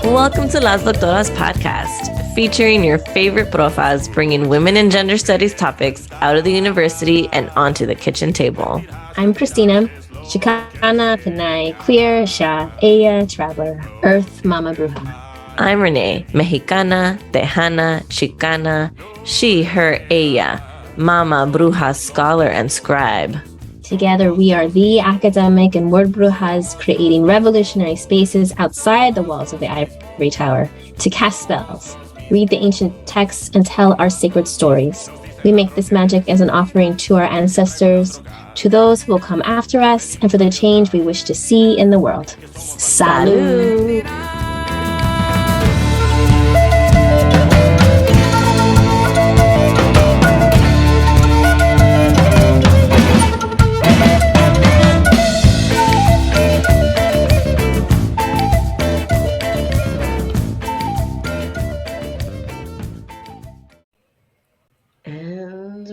Welcome to Las Doctoras podcast, featuring your favorite profas bringing women and gender studies topics out of the university and onto the kitchen table. I'm Christina, Chicana, Pinay, queer, Sha, ella, traveler, Earth, Mama Bruja. I'm Renee, Mexicana, Tejana, Chicana, she, her, ella, Mama Bruja scholar and scribe. Together, we are the academic and word brujas creating revolutionary spaces outside the walls of the ivory tower to cast spells, read the ancient texts, and tell our sacred stories. We make this magic as an offering to our ancestors, to those who will come after us, and for the change we wish to see in the world. Salud!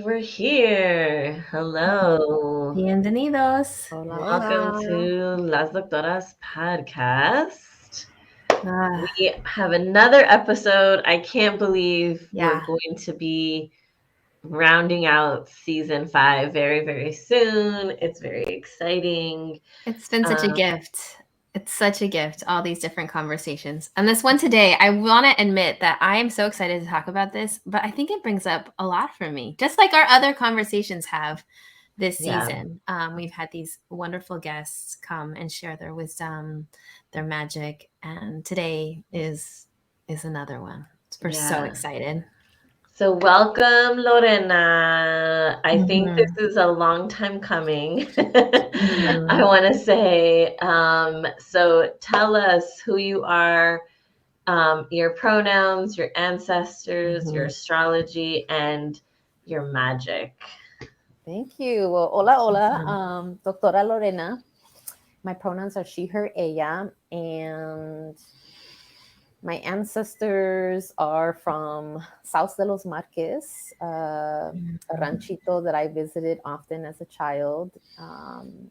We're here. Hello. Bienvenidos. Hola, Welcome to Las Doctoras podcast. We have another episode. I can't believe we're going to be rounding out season 5 very, very soon. It's very exciting. It's been such a gift. It's such a gift, all these different conversations. And this one today, I want to admit that I am so excited to talk about this, but I think it brings up a lot for me, just like our other conversations have this season. We've had these wonderful guests come and share their wisdom, their magic, and today is another one. We're so excited. So welcome, Lorena. I think this is a long time coming. I want to say, so tell us who you are, your pronouns, your ancestors, your astrology, and your magic. Thank you. Well, hola. Doctora Lorena. My pronouns are she, her, ella, and my ancestors are from South de los Marquez, a ranchito that I visited often as a child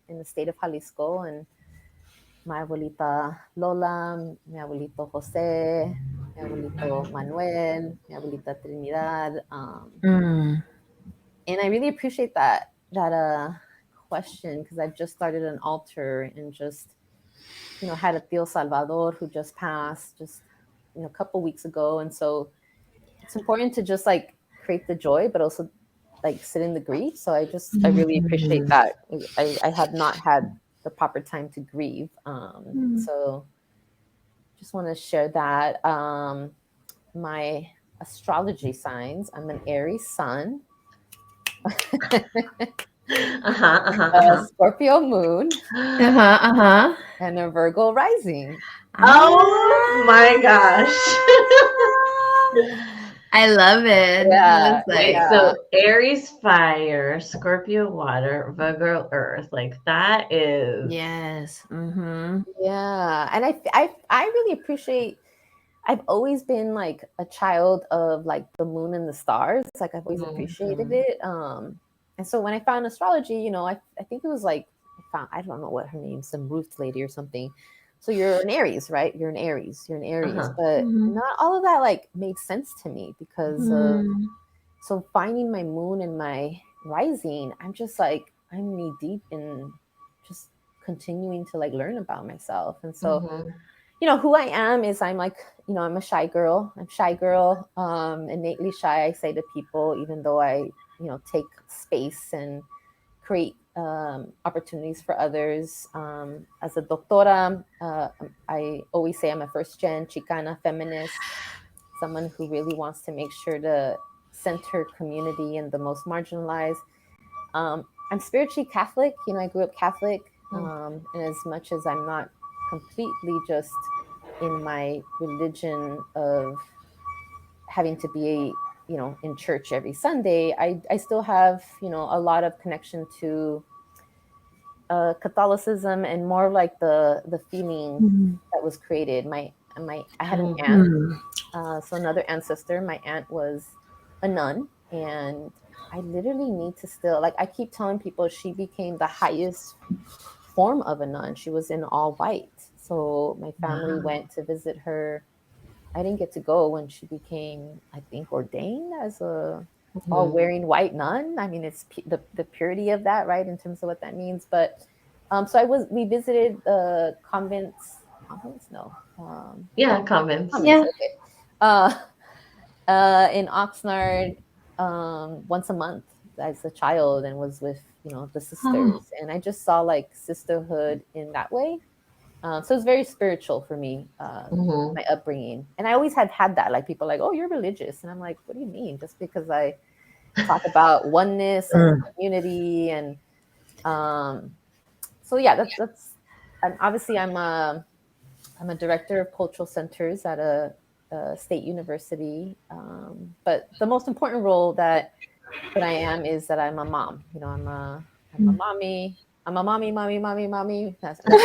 in the state of Jalisco. And my abuelita Lola, mi abuelito Jose, mi abuelito Manuel, mi abuelita Trinidad. And I really appreciate that question, because I've just started an altar and just, had a Tío Salvador who just passed a couple weeks ago. And so it's important to just like create the joy, but also like sit in the grief. So I really appreciate that. I have not had the proper time to grieve. So just want to share that. My astrology signs, I'm an Aries sun. Scorpio moon. And a Virgo rising. Oh my gosh. I love it. Yeah. So Aries fire, Scorpio water, Virgo earth. Like that is yes. Yeah. And I really appreciate, I've always been like a child of like the moon and the stars. Like I've always appreciated it. And so when I found astrology, I think it was like, I don't know what her name, some Ruth lady or something. So you're an Aries, right? You're an Aries. But not all of that like made sense to me because so finding my moon and my rising, I'm just like, I'm knee deep in just continuing to like learn about myself. And so, who I am is I'm like, I'm a shy girl. Innately shy, I say to people, even though I, take space and create opportunities for others. As a doctora, I always say I'm a first-gen Chicana feminist, someone who really wants to make sure to center community and the most marginalized. I'm spiritually Catholic. I grew up Catholic, and as much as I'm not completely just in my religion of having to be in church every Sunday, I still have, a lot of connection to Catholicism and more like the feeling that was created. I had an aunt, so another ancestor. My aunt was a nun, and I literally need to still, like I keep telling people, she became the highest form of a nun. She was in all white. So my family went to visit her. I didn't get to go when she became, I think, ordained as a all wearing white nun. I mean, it's the purity of that, right, in terms of what that means. But so we visited convents. Convents, no. Convents. Convents, okay. In Oxnard, once a month as a child, and was with the sisters, and I just saw like sisterhood in that way. So it's very spiritual for me, my upbringing. And I always had that, like people like, oh, you're religious. And I'm like, what do you mean? Just because I talk about oneness and community. And so, yeah, that's and obviously I'm a director of cultural centers at a state university. But the most important role that I am is that I'm a mom. I'm a mommy. I'm a mommy. That's real.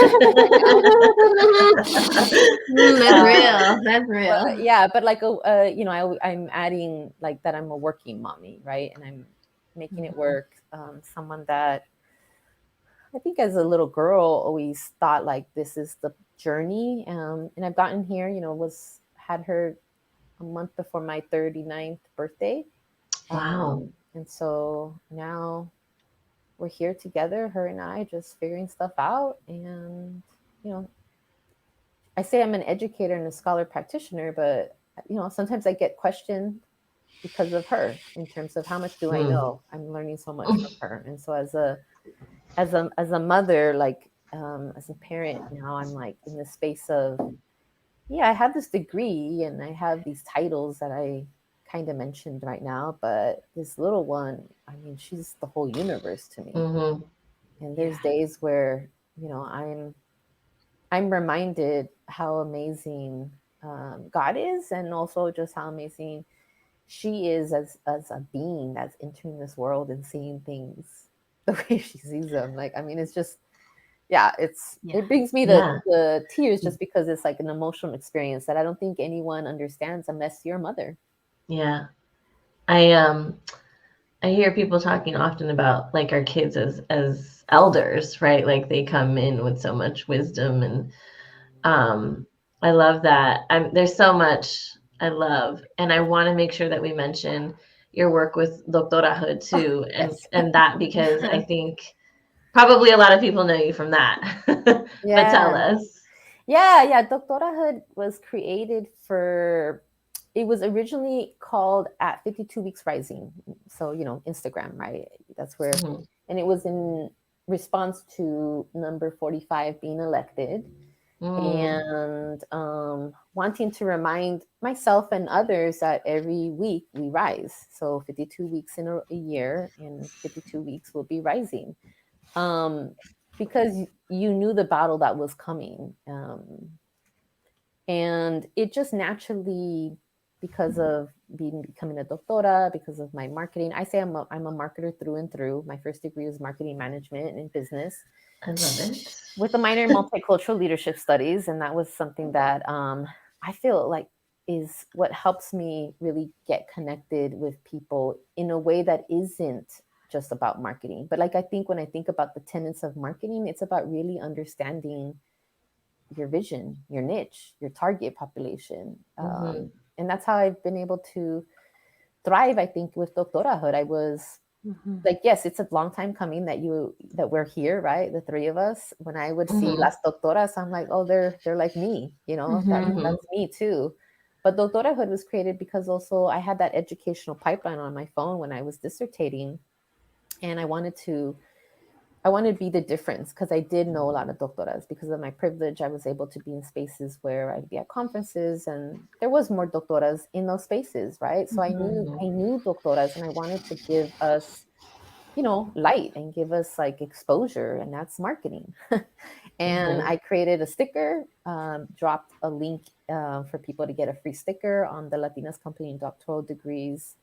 That's real. Yeah, but like I'm adding like that I'm a working mommy, right? And I'm making it work. Someone that I think as a little girl always thought like this is the journey. And I've gotten here, had her a month before my 39th birthday. Wow. And so now we're here together, her and I, just figuring stuff out. And, I say I'm an educator and a scholar practitioner, but, sometimes I get questioned because of her in terms of how much do I know? I'm learning so much from her. And so as a mother, like, as a parent now, I'm like in the space of, I have this degree and I have these titles that I kind of mentioned right now, but this little one, I mean, she's the whole universe to me. And there's days where, I'm reminded how amazing God is, and also just how amazing she is as a being that's entering this world and seeing things the way she sees them. Like, I mean, it's just, it brings me the tears just because it's like an emotional experience that I don't think anyone understands unless you're a mother. Yeah. I hear people talking often about like our kids as elders, right? Like they come in with so much wisdom, and I love that. There's so much I love, and I want to make sure that we mention your work with Doctorahood too, and that because I think probably a lot of people know you from that. But tell us. Yeah. Doctorahood was created it was originally called at 52 Weeks Rising. So, Instagram, right? That's where, and it was in response to number 45 being elected. And wanting to remind myself and others that every week we rise. So 52 weeks in a year, and 52 weeks will be rising. Because you knew the battle that was coming. And it just naturally, because of becoming a doctora, because of my marketing, I say I'm a marketer through and through. My first degree was marketing management and business. I love it. With a minor in multicultural leadership studies. And that was something that I feel like is what helps me really get connected with people in a way that isn't just about marketing. But like, I think when I think about the tenets of marketing, it's about really understanding your vision, your niche, your target population. And that's how I've been able to thrive, I think, with Doctorahood. I was like, yes, it's a long time coming that we're here, right? The three of us. When I would see Las Doctoras, I'm like, oh, they're like me, that's me too. But Doctorahood was created because also I had that educational pipeline on my phone when I was dissertating, and I wanted to be the difference, because I did know a lot of doctoras. Because of my privilege, I was able to be in spaces where I'd be at conferences, and there was more doctoras in those spaces, right? So I knew doctoras, and I wanted to give us, light and give us like exposure, and that's marketing. And I created a sticker, dropped a link for people to get a free sticker on the Latinas completing doctoral degrees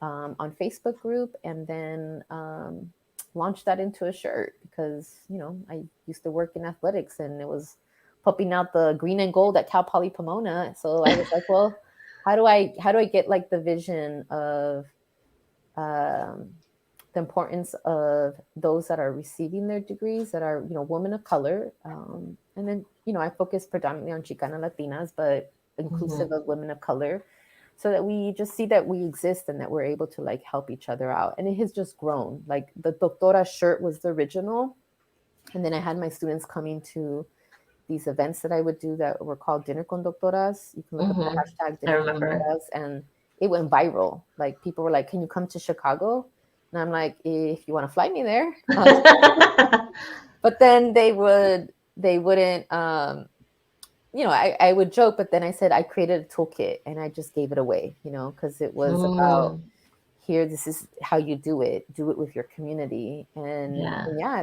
on Facebook group, and then launched that into a shirt, because I used to work in athletics, and it was popping out the green and gold at Cal Poly Pomona. So I was like, well, how do I get like the vision of the the importance of those that are receiving their degrees that are, women of color. And then, I focus predominantly on Chicana Latinas, but inclusive of women of color, so that we just see that we exist and that we're able to like help each other out. And it has just grown. Like the Doctora shirt was the original. And then I had my students coming to these events that I would do that were called Dinner con Doctoras. You can look up the hashtag Dinner con Doctoras, and it went viral. Like people were like, "Can you come to Chicago?" And I'm like, "If you want to fly me there." But then they wouldn't. I would joke, but then I said I created a toolkit and I just gave it away. Because it was about, here, this is how you do it with your community. And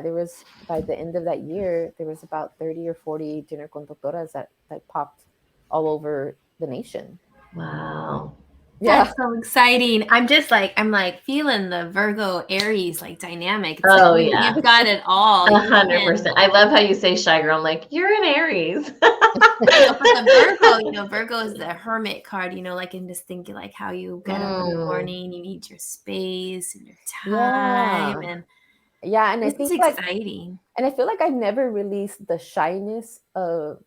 there was, by the end of that year, there was about 30 or 40 dinner con doctoras that popped all over the nation. Wow. Yeah. That's so exciting. I'm feeling the Virgo Aries like dynamic. It's you've got it all. 100%. I love how you say shy girl. I'm like, you're an Aries. But the Virgo is the hermit card, and just thinking like how you get up in the morning, you need your space and your time. And I think it's exciting. And I feel like I never released the shyness of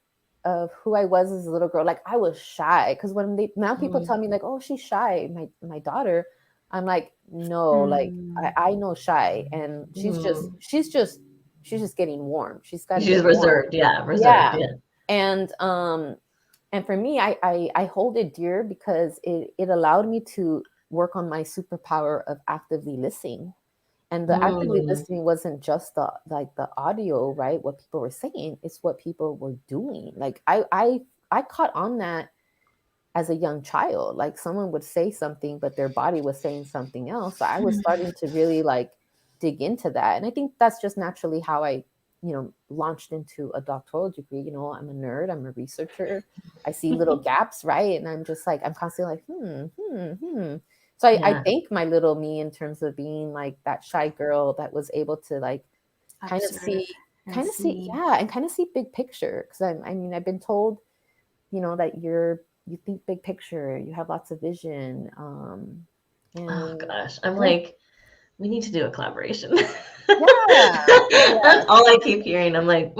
who I was as a little girl. Like I was shy, because now people tell me like, "Oh, she's shy." My daughter, I'm like, no, like I know shy, and she's just getting warm. She's reserved, reserved, And for me, I hold it dear because it allowed me to work on my superpower of actively listening. And the actively listening wasn't just the audio, right? What people were saying, it's what people were doing. Like I caught on that as a young child. Like someone would say something, but their body was saying something else. So I was starting to really like dig into that. And I think that's just naturally how I, launched into a doctoral degree. I'm a nerd, I'm a researcher. I see little gaps, right? And I'm just like, I'm constantly like, So I thank my little me in terms of being like that shy girl that was able to like kind of see big picture. Because I've been told, that you think big picture, you have lots of vision. Oh gosh, I'm like, we need to do a collaboration. Yeah. That's all I keep hearing. I'm like,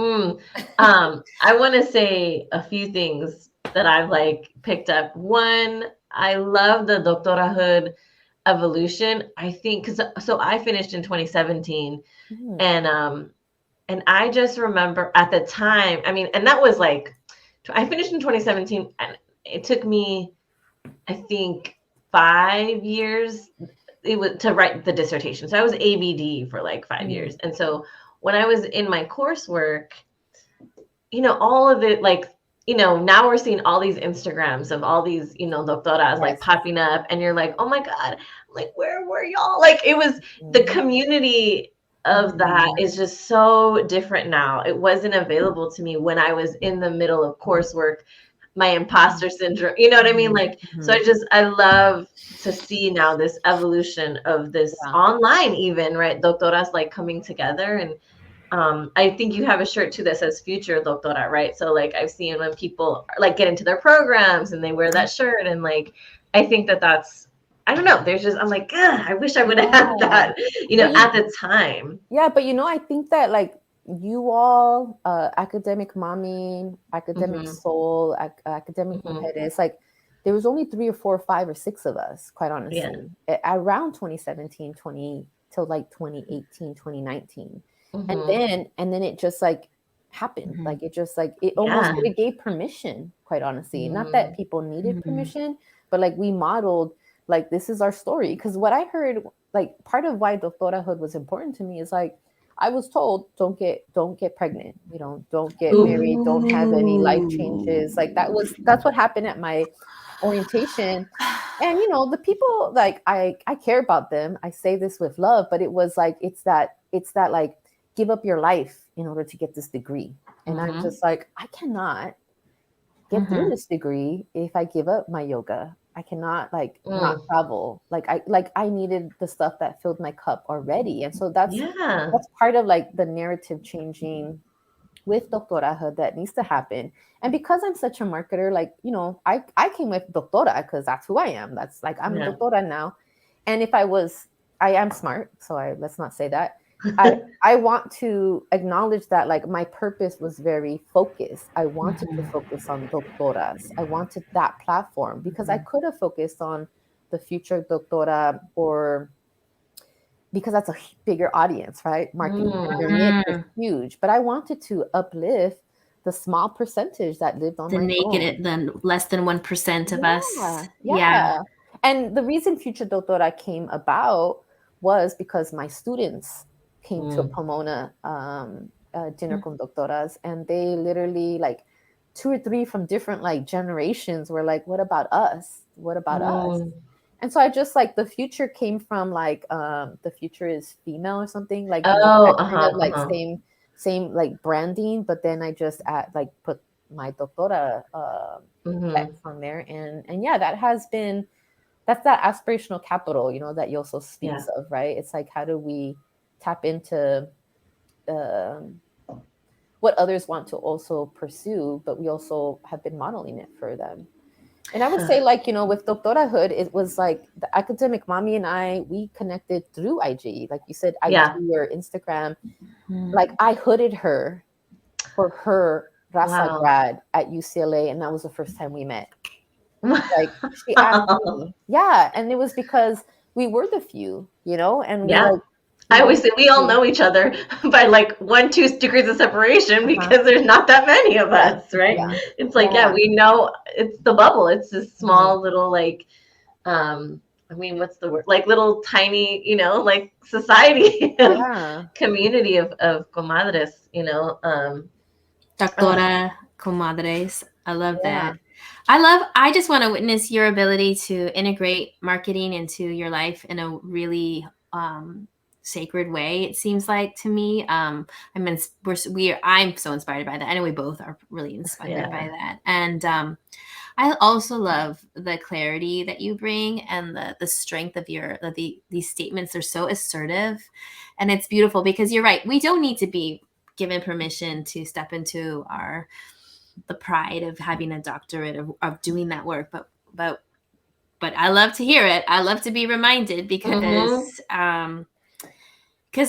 I want to say a few things that I've like picked up. One, I love the Doctorahood evolution. I think so I finished in 2017, and I just remember at the time, and that was like, I finished in 2017, and it took me, I think, 5 years to write the dissertation. So I was ABD for like 5 years. And so when I was in my coursework, all of it, like, now we're seeing all these Instagrams of all these, doctoras like popping up, and you're like, oh my God, like, where were y'all? Like, it was the community of that is just so different now. It wasn't available to me when I was in the middle of coursework, my imposter syndrome, you know what I mean? Like, so I love to see now this evolution of this online, even, right? Doctoras like coming together. And I think you have a shirt too that says future doctora, right? So like I've seen when people like get into their programs and they wear that shirt, and like I think that's, I don't know, there's just, I'm like, I wish I would have had that, at the time. Yeah, but I think that like you all, academic mommy, academic soul, academic mujeres, like there was only 3 or 4 or 5 or 6 of us, quite honestly, around 2017, till like 2018, 2019. And then it just like happened. Like it just like, it almost it gave permission, quite honestly. Not that people needed permission, but like we modeled, like, this is our story. Because what I heard, like part of why Doctorahood was important to me is like, I was told, don't get pregnant, don't get married, don't have any life changes. Like that's what happened at my orientation. And the people, like I care about them. I say this with love, but it was like, it's that like, give up your life in order to get this degree. And I'm just like, I cannot get through this degree if I give up my yoga. I cannot like not travel. Like I needed the stuff that filled my cup already. And so that's part of like the narrative changing with Doctorahood that needs to happen. And because I'm such a marketer, like, I came with Doctora because that's who I am. That's like, I'm a Doctora now. And if I was am smart, so let's not say that. I want to acknowledge that like my purpose was very focused. I wanted to focus on doctoras. I wanted that platform because I could have focused on the future doctora, or because that's a bigger audience, right? Market their niche is huge. But I wanted to uplift the small percentage that lived on the my naked, phone. the less than 1% of us. Yeah. And the reason Future Doctora came about was because my students came to a Pomona dinner con doctoras, and they literally like 2 or 3 from different like generations were like, what about us? What about us? And so I just like, the future came from like the future is female or something, like, you know, that kind of like same like branding, but then I just like put my doctora flex on there, and yeah, that's that aspirational capital, you know, that Yoso speaks of, right? It's like, how do we tap into what others want to also pursue, but we also have been modeling it for them. And I would say, like, you know, with Doctorahood, it was like the academic mommy and I, we connected through IG. Like you said, IG or Instagram. Like, I hooded her for her Raza grad at UCLA, and that was the first time we met. Like, she asked me. Yeah, and it was because we were the few, you know, and we like, I always say we all know each other by like 1-2 degrees of separation because there's not that many of us, right? It's like, we know, it's the bubble. It's this small little like, I mean, what's the word? Like little tiny, you know, like society, community of comadres, you know. Doctora comadres. I love that. I just want to witness your ability to integrate marketing into your life in a really sacred way, it seems like to me. I mean, I'm so inspired by that. I know we both are really inspired by that. And I also love the clarity that you bring and the strength of these statements. They're so assertive, and it's beautiful because you're right. We don't need to be given permission to step into the pride of having a doctorate, of doing that work, but I love to hear it. I love to be reminded because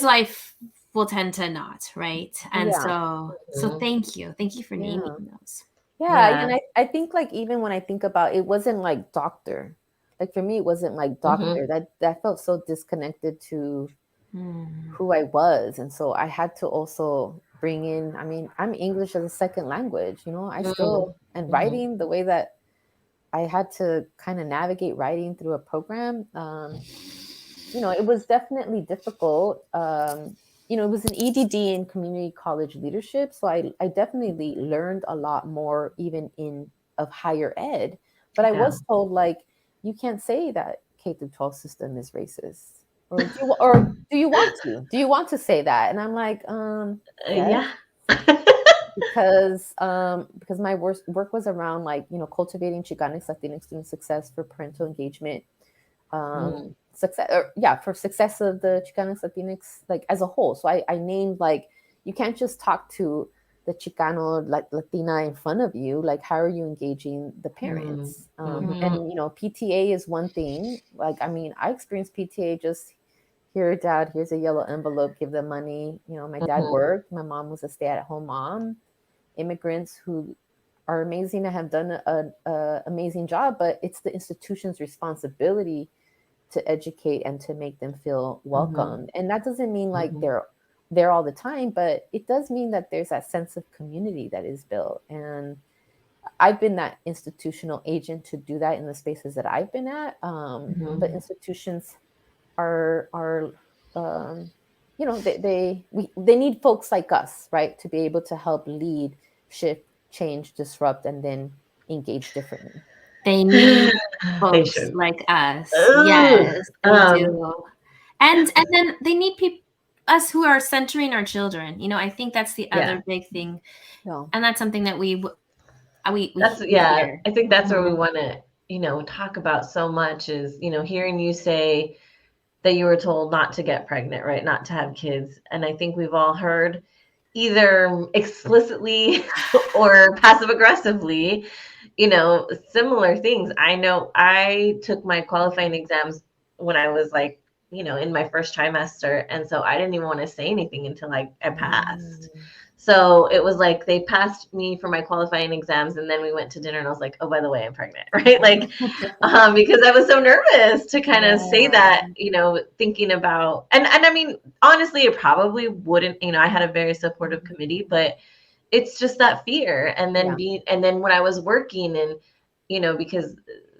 life will tend to not, right? And so thank you for naming those. And I think, like, even when I think about it, it wasn't like doctor. Like, for me, it wasn't like doctor. That felt so disconnected to who I was. And so I had to also bring in, I mean, I'm English as a second language, you know, I still, and writing, the way that I had to kind of navigate writing through a program, you know, it was definitely difficult. You know, it was an EDD in community college leadership. So I definitely learned a lot more even of higher ed. But I was told, like, you can't say that K through 12 system is racist. Or do you want to? Do you want to say that? And I'm like, yes. Because my work was around, like, you know, cultivating Chicanic Latinx student success for parental engagement, for success of the Chicanic Latinx, like, as a whole. So I named, like, you can't just talk to the Chicano, like, Latina in front of you. Like, how are you engaging the parents? And, you know, PTA is one thing. Like, I mean, I experienced PTA just, here, dad, here's a yellow envelope, give them money. You know, my dad worked. My mom was a stay-at-home mom. Immigrants who are amazing and have done an amazing job, but it's the institution's responsibility to educate and to make them feel welcome. And that doesn't mean like they're there all the time, but it does mean that there's that sense of community that is built. And I've been that institutional agent to do that in the spaces that I've been at. But institutions are you know, they need folks like us, right, to be able to help lead, shift, change, disrupt, and then engage differently. They need folks like us. Yes, they do. And then they need us who are centering our children. You know, I think that's the other big thing, and that's something that we hear. I think that's where we want to, you know, talk about so much is, you know, hearing you say that you were told not to get pregnant, right? Not to have kids. And I think we've all heard either explicitly or passive aggressively, you know, similar things. I know I took my qualifying exams when I was like in my first trimester. And so I didn't even want to say anything until I passed. So it was like they passed me for my qualifying exams, and then we went to dinner, and I was like, oh, by the way, I'm pregnant, right? Like, because I was so nervous to kind of say that, thinking about, and I mean, honestly, it probably wouldn't, I had a very supportive committee, but it's just that fear. And then when I was working and, because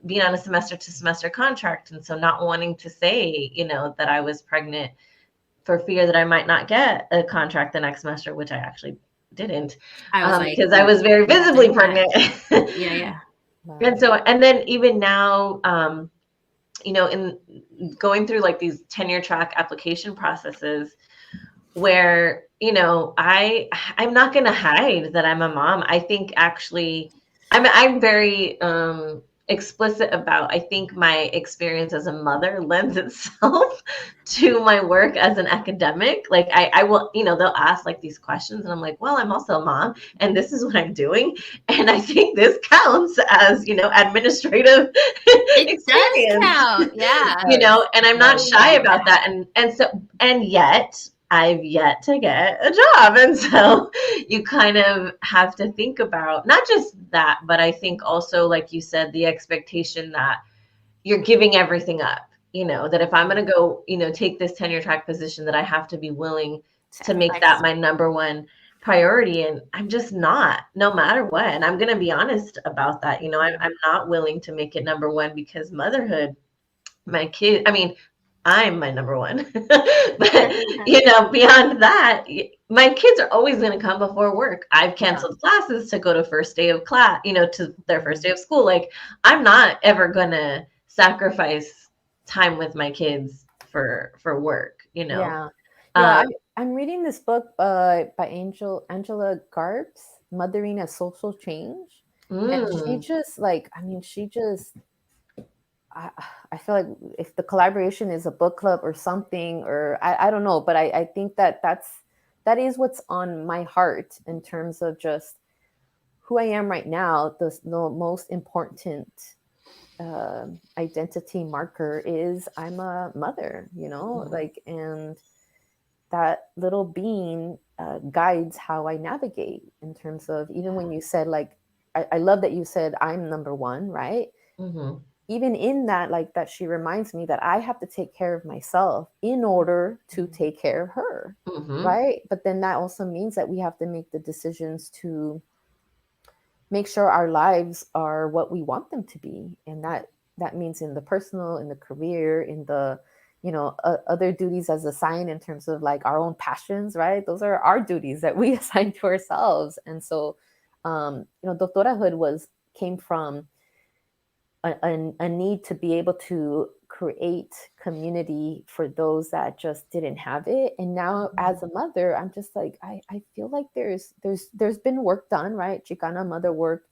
being on a semester to semester contract, and so not wanting to say, that I was pregnant for fear that I might not get a contract the next semester, which I actually didn't, because I was very visibly pregnant. Yeah. And so, and then even now, in going through like these tenure track application processes where, I'm not going to hide that I'm a mom. I think actually I'm very, explicit about, I think my experience as a mother lends itself to my work as an academic. Like I will, they'll ask like these questions, and I'm like, well, I'm also a mom, and this is what I'm doing. And I think this counts as, administrative experience. Does count. Yeah. And I'm not shy about that. And yet I've yet to get a job. And so you kind of have to think about not just that, but I think also, like you said, the expectation that you're giving everything up, that if I'm going to go, take this tenure track position, that I have to be willing to make that my number one priority. And I'm just not, no matter what. And I'm going to be honest about that. I'm not willing to make it number one, because motherhood, my kid, I mean, I'm my number one, but beyond that, my kids are always going to come before work. I've canceled classes to go to first day of class, to their first day of school. Like, I'm not ever going to sacrifice time with my kids for work, I'm reading this book by Angela Garbs, Mothering as Social Change. And she just I feel like if the collaboration is a book club or something, or I don't know, but I think that is what's on my heart in terms of just who I am right now. The most important identity marker is I'm a mother, and that little being guides how I navigate in terms of, even when you said, like, I love that you said I'm number one, right? Even in that, like, that she reminds me that I have to take care of myself in order to take care of her, right? But then that also means that we have to make the decisions to make sure our lives are what we want them to be. And that means in the personal, in the career, in the, other duties as assigned in terms of like our own passions, right? Those are our duties that we assign to ourselves. And so, Doctorahood came from a need to be able to create community for those that just didn't have it. And now as a mother, I'm just like, I feel like there's been work done, right? Chicana mother work.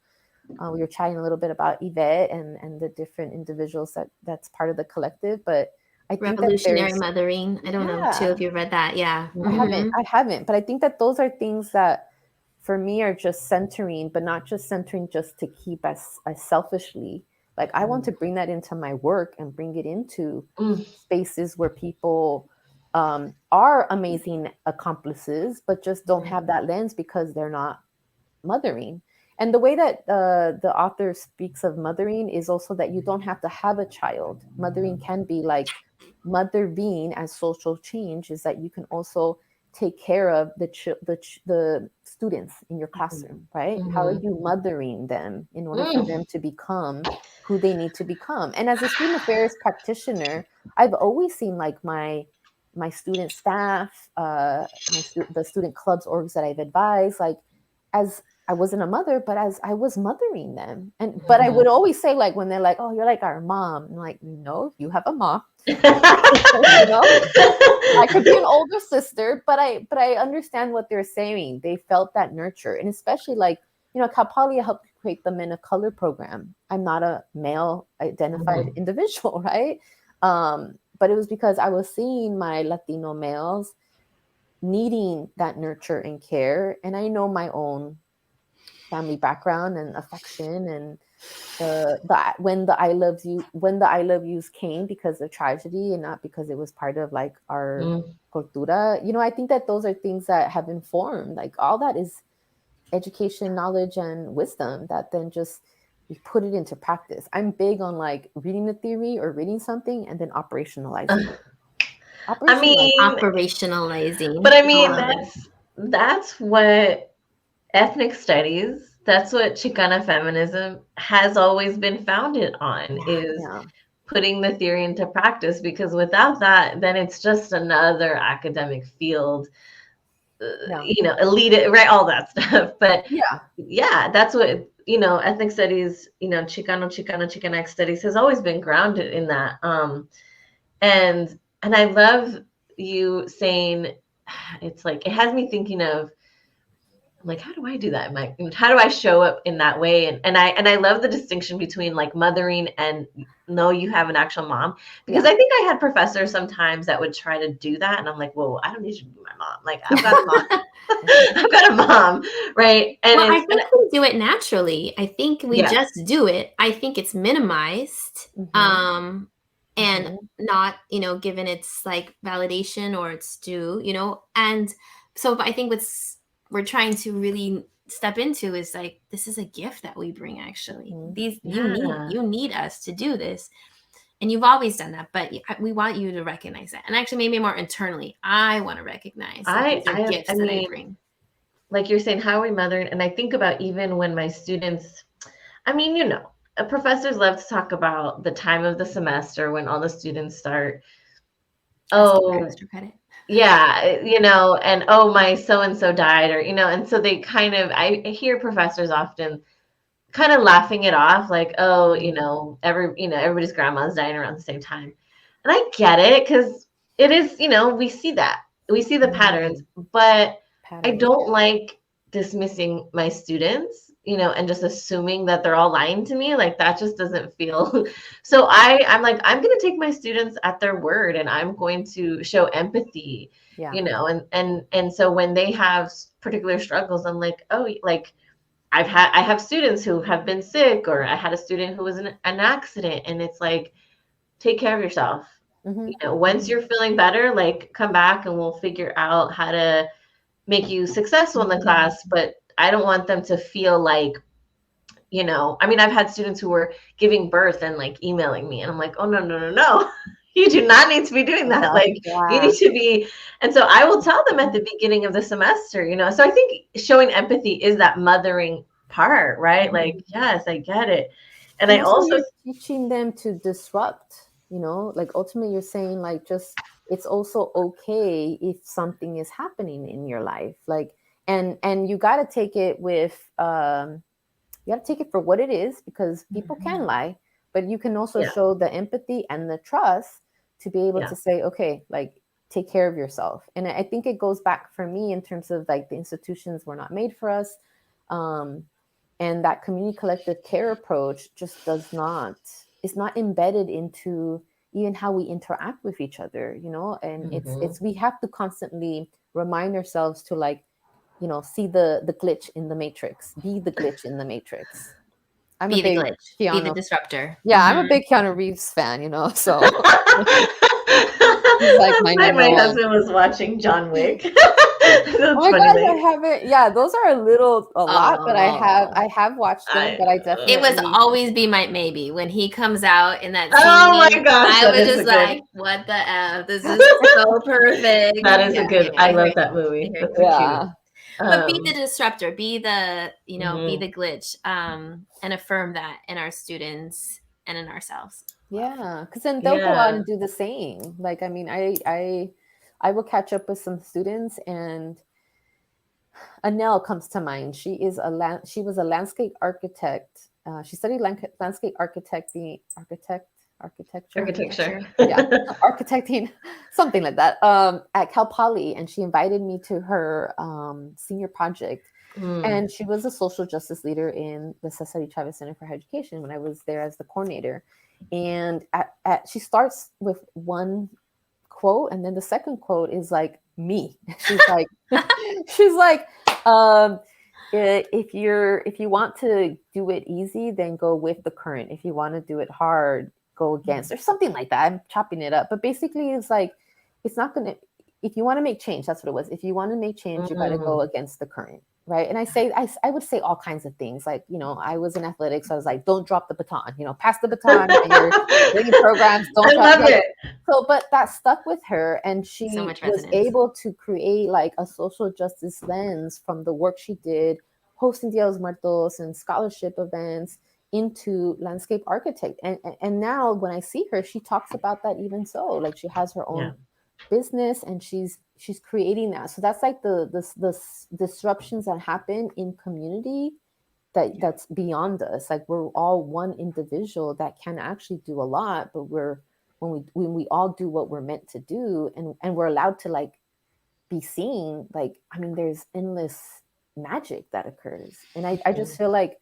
We were chatting a little bit about Yvette and the different individuals that's part of the collective, but I think Revolutionary Mothering. I don't know too if you read that. Yeah. I haven't, but I think that those are things that for me are just centering, but not just centering just to keep as selfishly. Like, I want to bring that into my work and bring it into spaces where people are amazing accomplices, but just don't have that lens because they're not mothering. And the way that the author speaks of mothering is also that you don't have to have a child. Mothering can be like mother being as social change, is that you can also take care of the students in your classroom, right? How are you mothering them in order for them to become who they need to become? And as a student affairs practitioner, I've always seen like my student staff, the student clubs, orgs that I've advised, like, as I wasn't a mother, but as I was mothering them. And but I would always say, like, when they're like, oh, you're like our mom, I'm like, no, you have a mom. I could be an older sister, but I understand what they're saying. They felt that nurture. And especially, like, Kapalia helped create the Men of Color program. I'm not a male identified individual, right? But it was because I was seeing my Latino males needing that nurture and care. And I know my own family background and affection, and when the I love yous came because of tragedy and not because it was part of like our cultura. I think that those are things that have informed, like all that is education, knowledge, and wisdom that then just we put it into practice. I'm big on like reading the theory or reading something and then operationalizing it. Operationalizing. But I mean, that's what ethnic studies, that's what Chicana feminism has always been founded on, is putting the theory into practice, because without that, then it's just another academic field, elite, right? All that stuff. But that's what, ethnic studies, Chicanx studies has always been grounded in that. And I love you saying, it's like, it has me thinking of, like, how do I do that? How do I show up in that way? And I love the distinction between like mothering and no, you have an actual mom, because I think I had professors sometimes that would try to do that, and I'm like, whoa, I don't need you to be my mom. Like, I've got a mom. I've got a mom, right? And I think we do it naturally. I think we just do it. I think it's minimized, and not, given its like validation or its due, and so I think we're trying to really step into is like, this is a gift that we bring, actually. You need us to do this, and you've always done that, but we want you to recognize that. And actually, maybe more internally, I want to recognize that these are gifts that I bring. Like you're saying, how are we mothering? And I think about even when my students, professors love to talk about the time of the semester when all the students start. Extra credit. Yeah, and my so-and-so died, or, and so they kind of, I hear professors often kind of laughing it off, like, everybody's grandma's dying around the same time. And I get it, because it is, we see the patterns, but I don't like dismissing my students, and just assuming that they're all lying to me. Like, that just doesn't feel. So I'm like, I'm going to take my students at their word, and I'm going to show empathy, and so when they have particular struggles, I'm like, I have students who have been sick, or I had a student who was in an accident, and it's like, take care of yourself. Once you're feeling better, like, come back and we'll figure out how to make you successful in the class. But I don't want them to feel like, I've had students who were giving birth and like emailing me, and I'm like, oh, no. You do not need to be doing that. Like, you need to be. And so I will tell them at the beginning of the semester, so I think showing empathy is that mothering part, right? Like, yes, I get it. And I also you're teaching them to disrupt, like, ultimately you're saying, like, just, it's also okay if something is happening in your life, like, and you got to take it with, you got to take it for what it is, because people can lie, but you can also show the empathy and the trust to be able to say, okay, like, take care of yourself. And I think it goes back for me in terms of like the institutions were not made for us. And that community collective care approach just it's not embedded into even how we interact with each other, and it's we have to constantly remind ourselves to, like, see the glitch in the matrix, be the glitch in the matrix. Be the glitch, be the disruptor. Yeah, I'm a big Keanu Reeves fan, so. He's like my husband was watching John Wick. Oh my God, I haven't. Yeah, those are a lot, but I have watched them, but I definitely. It was always be my maybe when he comes out in that scene. Oh my gosh, I was just like, what the F? This is so perfect. That is a good. I love that movie. That's so cute. But be the disruptor, be the, be the glitch, and affirm that in our students and in ourselves. Yeah, because then they'll go out and do the same. Like, I mean, I will catch up with some students, and Anel comes to mind. She was a landscape architect. She studied landscape architecture. Yeah, architecting, something like that, at Cal Poly, and she invited me to her senior project. And she was a social justice leader in the Cesar Chavez Center for Higher Education when I was there as the coordinator. And she starts with one quote, and then the second quote is like me. She's like, if you want to do it easy, then go with the current. If you want to do it hard, go against, or something like that. I'm chopping it up, but basically it's like, it's not gonna, if you want to make change, that's what it was. If you want to make change, you got to go against the current, right? And I would say all kinds of things, like, I was in athletics, so I was like, don't drop the baton, pass the baton when you're doing programs, don't drop it. So, but that stuck with her, and she So much was resonance. able to create like a social justice lens from the work she did, hosting Dia de los Muertos and scholarship events, into landscape architect. And now when I see her, she talks about that even so. Like, she has her own business, and she's creating that. So that's like the disruptions that happen in community that's beyond us. Like, we're all one individual that can actually do a lot, but when we all do what we're meant to do, and we're allowed to like be seen, like, I mean, there's endless magic that occurs. And I just feel like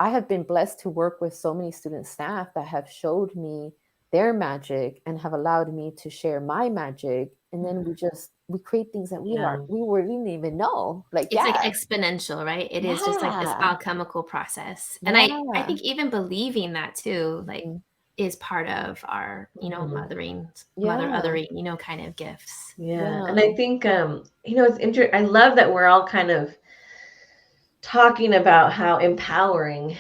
I have been blessed to work with so many student staff that have showed me their magic and have allowed me to share my magic. And then we create things that we didn't even know. Like, it's like exponential, right? It is just like this alchemical process. And I think even believing that too, like, is part of our, mother othering, kind of gifts. Yeah. And I think, it's interesting. I love that we're all kind of talking about how empowering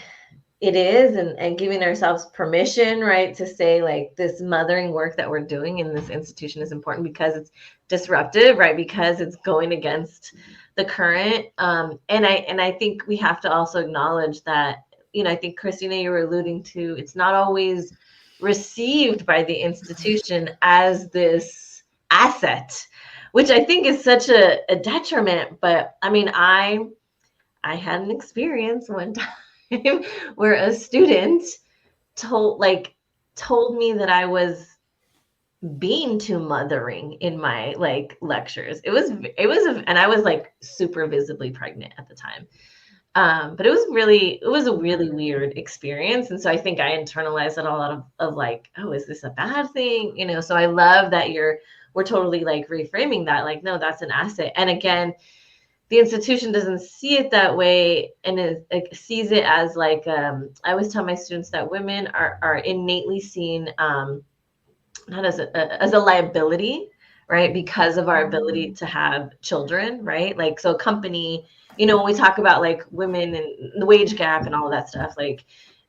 it is, and giving ourselves permission, right, to say, like, this mothering work that we're doing in this institution is important because it's disruptive, right, because it's going against the current. And I think we have to also acknowledge that, I think, Christina, you were alluding to, it's not always received by the institution as this asset, which I think is such a detriment. But I mean, I had an experience one time where a student told me that I was being too mothering in my like lectures. It was, and I was like super visibly pregnant at the time. But it was a really weird experience. And so I think I internalized it a lot of like, oh, is this a bad thing? So I love that we're totally like reframing that, like, no, that's an asset. And again, the institution doesn't see it that way, and sees it as like, I always tell my students that women are innately seen not as a liability, right? Because of our ability to have children, right? Like, so a company, when we talk about like women and the wage gap and all of that stuff, like,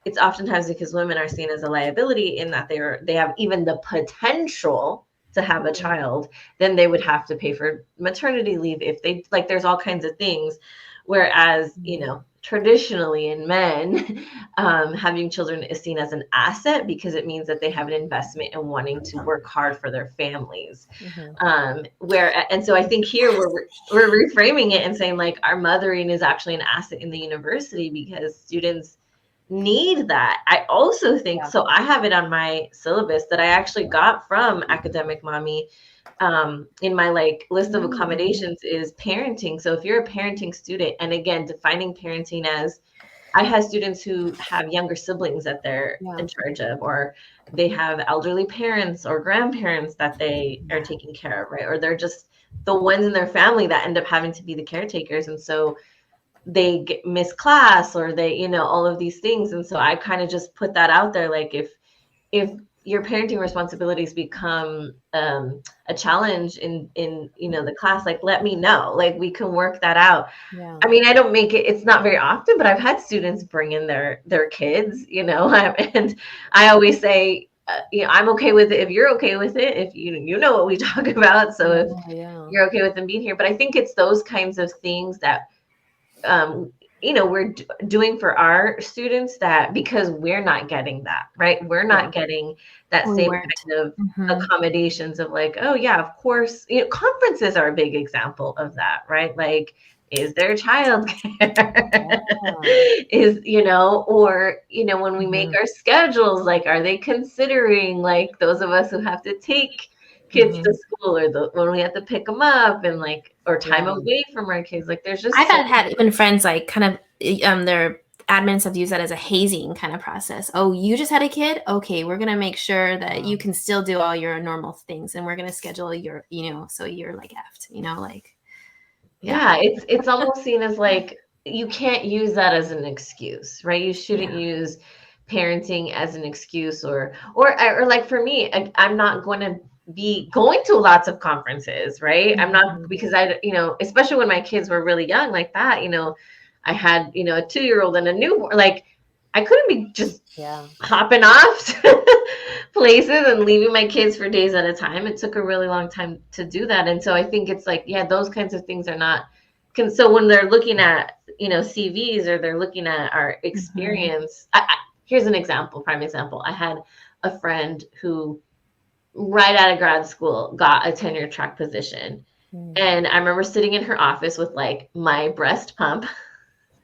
it's oftentimes because women are seen as a liability in that they have even the potential to have a child, then they would have to pay for maternity leave if they, like, there's all kinds of things. Whereas, traditionally in men, having children is seen as an asset because it means that they have an investment in wanting to work hard for their families. And so I think here we're reframing it and saying, like, our mothering is actually an asset in the university because students need that. I also think, so I have it on my syllabus that I actually got from Academic Mommy. In my like list of accommodations is parenting. So if you're a parenting student, and again, defining parenting as, I have students who have younger siblings that they're in charge of, or they have elderly parents or grandparents that they are taking care of, right? Or they're just the ones in their family that end up having to be the caretakers. And so they miss class, or they, all of these things. And so I kind of just put that out there. Like, if your parenting responsibilities become a challenge in the class, like, let me know, like, we can work that out. I mean, I don't make it's not very often, but I've had students bring in their kids, and I always say, I'm okay with it if you're okay with it, if you know what we talk about. So if you're okay with them being here. But I think it's those kinds of things that we're doing for our students, that because we're not getting that, right? We're not getting that same kind of accommodations of like, oh yeah, of course, conferences are a big example of that, right? Like, is there childcare? Is, or, when we make our schedules, like, are they considering like those of us who have to take kids to school, or when we have to pick them up, and like, or time away from our kids, like, there's just, I've had even friends like kind of their admins have used that as a hazing kind of process. Oh, you just had a kid? Okay, we're gonna make sure that you can still do all your normal things, and we're gonna schedule your, so you're like effed, like. Yeah, it's almost seen as like, you can't use that as an excuse, right? You shouldn't use parenting as an excuse, or like for me, I'm not going to be going to lots of conferences, right? I'm not, because especially when my kids were really young like that, I had, a 2-year-old and a newborn, like I couldn't be just hopping off to places and leaving my kids for days at a time. It took a really long time to do that. And so I think it's like, those kinds of things are not, so when they're looking at, CVs, or they're looking at our experience, here's an example, prime example. I had a friend who right out of grad school got a tenure track position. And I remember sitting in her office with like my breast pump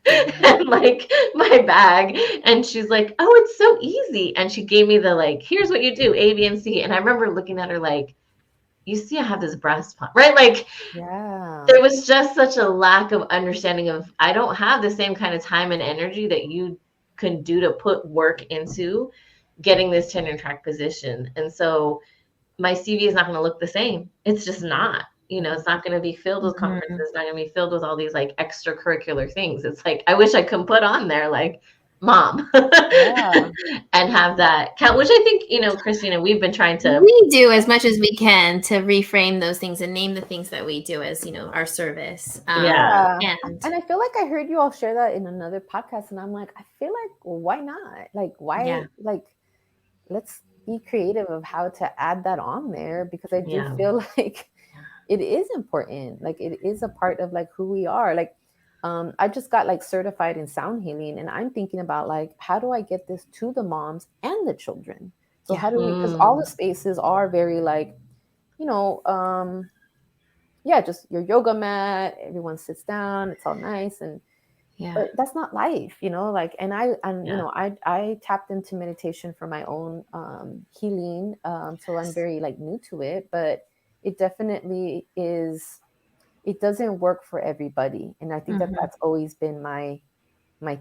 and like my bag, and she's like, oh, it's so easy. And she gave me the, like, here's what you do, A, B, and C. And I remember looking at her like, you see, I have this breast pump, right? Like, there was just such a lack of understanding of, I don't have the same kind of time and energy that you can do to put work into getting this tenure track position. And so my CV is not going to look the same. It's just not. It's not going to be filled with conferences. It's not going to be filled with all these like extracurricular things. It's like, I wish I could put on there like mom and have that count, which I think, Christina, we've been trying to. We do as much as we can to reframe those things and name the things that we do as, our service. And I feel like I heard you all share that in another podcast, and I'm like, I feel like, well, why not? Like, why, like, let's be creative of how to add that on there, because I do feel like it is important. Like, it is a part of like who we are. Like, I just got like certified in sound healing, and I'm thinking about like, how do I get this to the moms and the children? So how do we, because all the spaces are very like, just your yoga mat, everyone sits down, it's all nice. And but that's not life, like, and I tapped into meditation for my own healing. So I'm very like new to it, but it definitely is, it doesn't work for everybody. And I think that that's always been my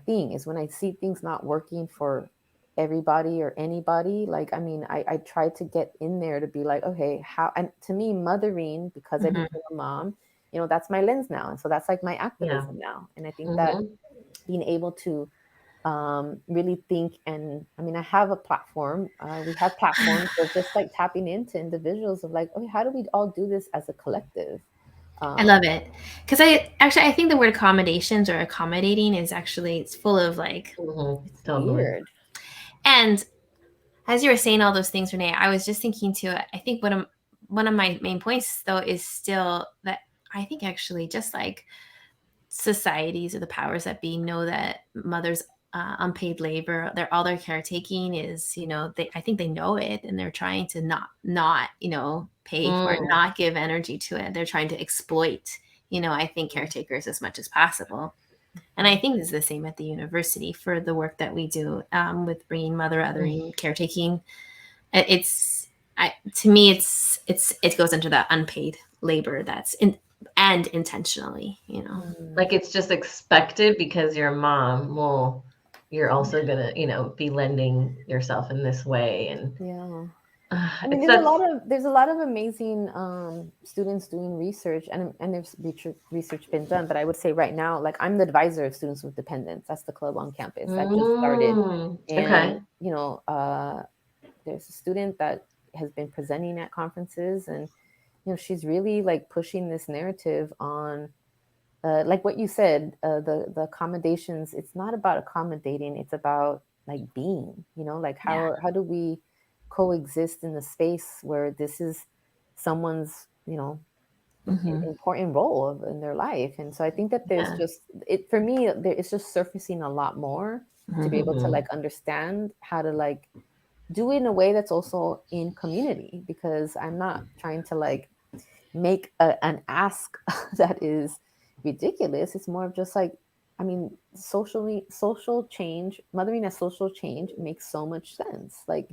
thing, is when I see things not working for everybody or anybody, like, I mean, I try to get in there to be like, okay, how, and to me, mothering, because I became a mom, that's my lens now. And so that's like my activism now. And I think that being able to really think, and I mean, I have a platform, we have platforms of just like tapping into individuals of like, okay, how do we all do this as a collective? I love it, because I think the word accommodations or accommodating is actually, it's full of like, it's weird. And as you were saying all those things, Renee, I was just thinking too, I think one of my main points though is still that I think actually, just like societies or the powers that be know that mothers unpaid labor, all their caretaking is, I think they know it, and they're trying to not pay for it, not give energy to it. They're trying to exploit, I think, caretakers as much as possible. And I think this is the same at the university for the work that we do with bringing mother othering, caretaking. To me, it goes into that unpaid labor that's and intentionally, like, it's just expected because you're a mom. Well, you're also gonna, be lending yourself in this way. And I mean, there's a lot of amazing students doing research, and there's research been done. But I would say right now, like, I'm the advisor of students with dependence. That's the club on campus that just started. And there's a student that has been presenting at conferences, and she's really like pushing this narrative on, like what you said, the accommodations. It's not about accommodating; it's about like being. Like how do we coexist in the space where this is someone's important role in their life. And so I think that there's just it for me, it's just surfacing a lot more to be able to like understand how to like do it in a way that's also in community, because I'm not trying to like make an ask that is ridiculous. It's more of just like, I mean, social change, mothering as social change makes so much sense. Like,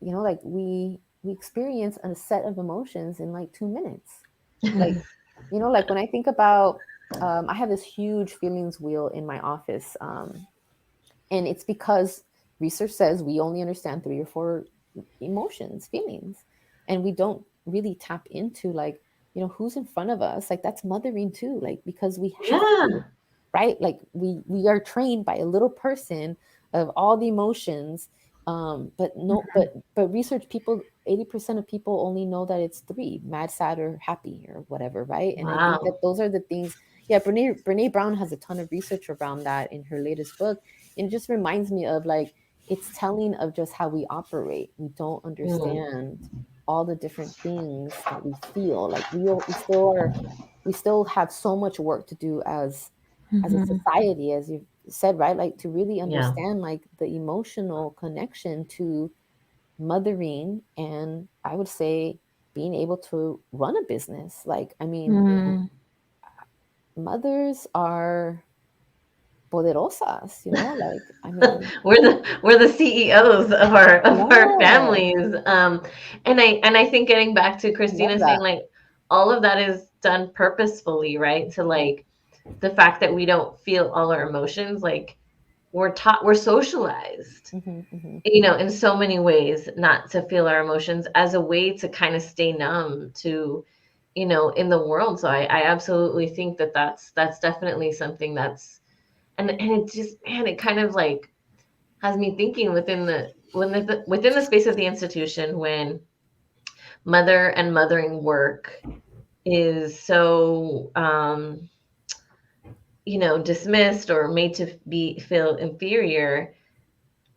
like we experience a set of emotions in like 2 minutes. Like, like when I think about, I have this huge feelings wheel in my office. And it's because research says we only understand 3 or 4 emotions, feelings. And we don't really tap into like, who's in front of us. Like, that's mothering too. Like, because we have to, right? Like we are trained by a little person of all the emotions. But no, but research people, 80% of people only know that it's three: mad, sad, or happy, or whatever, right? And I think Wow. that those are the things. Yeah, Brene Brown has a ton of research around that in her latest book. And it just reminds me of like, it's telling of just how we operate. We don't understand all the different things that we feel. Like we still have so much work to do as a society, as you said, right? Like to really Yeah. understand like the emotional connection to mothering, and I would say being able to run a business. Like, I mean, mothers are poderosas, you know, like, I mean, We're the CEOs of our yeah, families. And I think getting back to I love Christina saying that. like all of that is done purposefully, right? To Yeah. like the fact that we don't feel all our emotions, like we're socialized, Hmm. Hmm. in so many ways not to feel our emotions as a way to kind of stay numb to, in the world. So I absolutely think that that's definitely something that's, and it just, man, it kind of like has me thinking within the space of the institution when mother and mothering work is so dismissed or made to be feel inferior,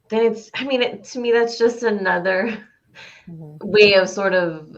then it's, I mean, to me that's just another Hmm. way of sort of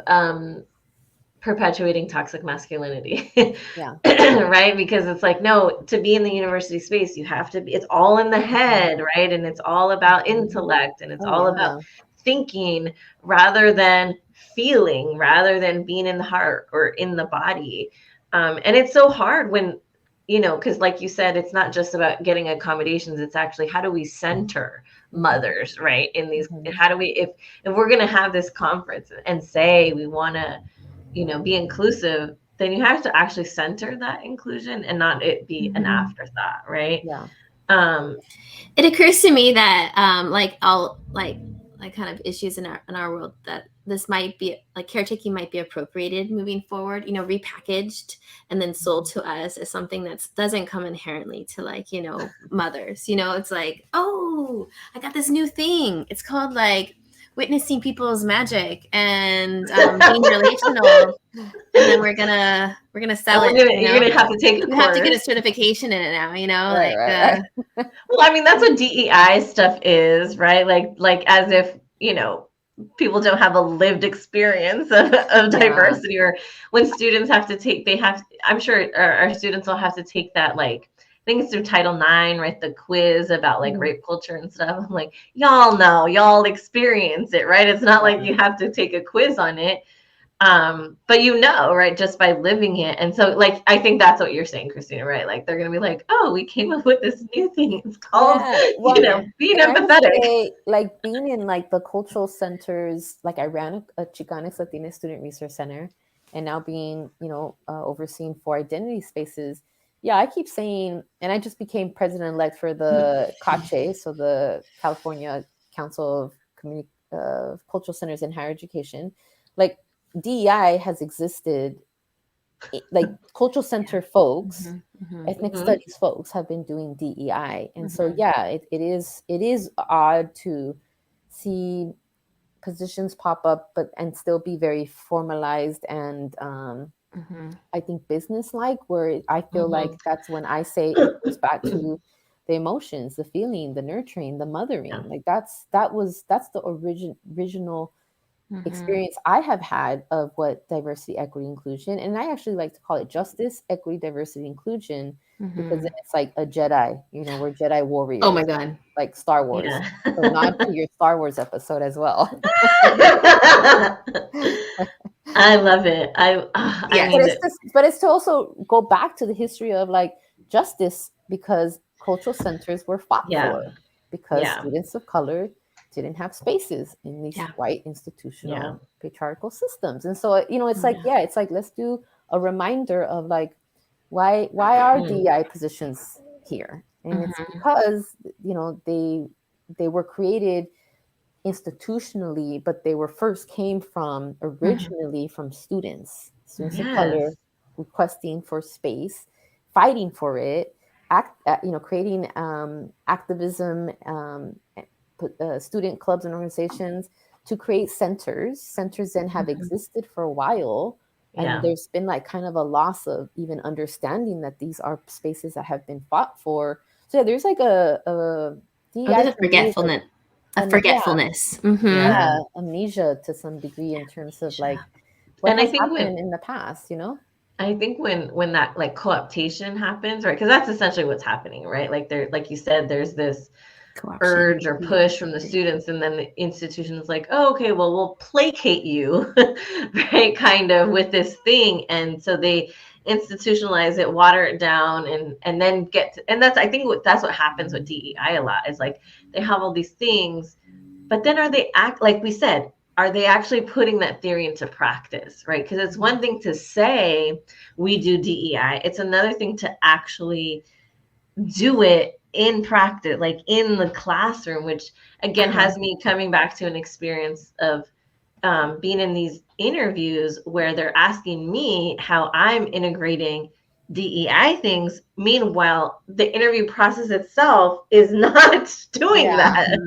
perpetuating toxic masculinity. Yeah. Right, because it's like, no, to be in the university space you have to be, it's all in the Hmm. head, right, and it's all about Hmm. intellect, and it's Oh all about yeah. thinking rather than feeling, rather than being in the heart or in the body. And it's so hard when, because like you said, it's not just about getting accommodations, it's actually how do we center Hmm. mothers, right, in these, Hmm. how do we, if we're going to have this conference and say we want to, be inclusive, then you have to actually center that inclusion and not it be an afterthought, right? Yeah. Um, It occurs to me that like all like kind of issues in our world, that this might be like caretaking might be appropriated moving forward, repackaged and then sold to us as something that doesn't come inherently to like, mothers. It's like, oh, I got this new thing. It's called like witnessing people's magic and being relational, and then we're gonna sell it. you're gonna have to take a You have to get a course. certification in it now. Right. Right. Well, I mean, that's what DEI stuff is, right? Like as if, people don't have a lived experience of Yeah. diversity, or when students have to take, I'm sure our students will have to take that, like, I think it's through Title IX, right? The quiz about like Mhm. rape culture and stuff. I'm like, y'all know, y'all experience it, right? It's not like Yeah. you have to take a quiz on it. But right, just by living it. And so like I think that's what you're saying, Christina, right? Like they're gonna be like, oh, we came up with this new thing. It's called, Yeah. Well, being and I would empathetic. say, like, being in like the cultural centers, like I ran a Chicanx Latina Student Resource Center, and now being, overseeing 4 identity spaces. Yeah, I keep saying, and I just became president-elect for the CACHE, so the California Council of Cultural Centers in Higher Education. Like, DEI has existed, like cultural center folks, ethnic Mhm. studies folks have been doing DEI. And so yeah, it is odd to see positions pop up but and still be very formalized and I think business like, where I feel like Mhm. that's when I say it goes back to the emotions, the feeling, the nurturing, the Yeah. mothering. Like that's the original experience I have had of what diversity, equity, inclusion, and I actually like to call it justice, equity, diversity, inclusion, because then it's like a Jedi. We're Jedi Oh my warriors, god. like Star Wars. Yeah. So nod to your Star Wars episode as well. I love it. I Yes. But mean, it's to also go back to the history of like justice, because cultural centers were fought yeah, for because yeah, students of color didn't have spaces in these Yeah. white yeah, institutional patriarchal systems. And so it's like, yeah. yeah, it's like, let's do a reminder of like, why are Mm, DEI positions here? And it's because they were created institutionally, but they were first came from originally from students of yes. color requesting for space, fighting for it, creating activism, student clubs and organizations to create centers then have existed for a while. And there's been like kind of a loss of even understanding that these are spaces that have been fought for. So yeah, there's like a forgetfulness. Amnesia to some degree in terms of like what And has happened in the past, I think when that like co-optation happens, right? Because that's essentially what's happening, right? Like like you said, there's this urge or push from the students, and then the institution is like, oh, okay, well, we'll placate you, right? Kind of with this thing. And so they institutionalize it, water it down, and then and that's, I think that's what happens with DEI a lot, is like they have all these things, but then like we said, are they actually putting that theory into practice, right? Because it's one thing to say we do DEI. It's another thing to actually do it in practice, like in the classroom, which again has me coming back to an experience of being in these interviews where they're asking me how I'm integrating DEI things. Meanwhile, the interview process itself is not doing that.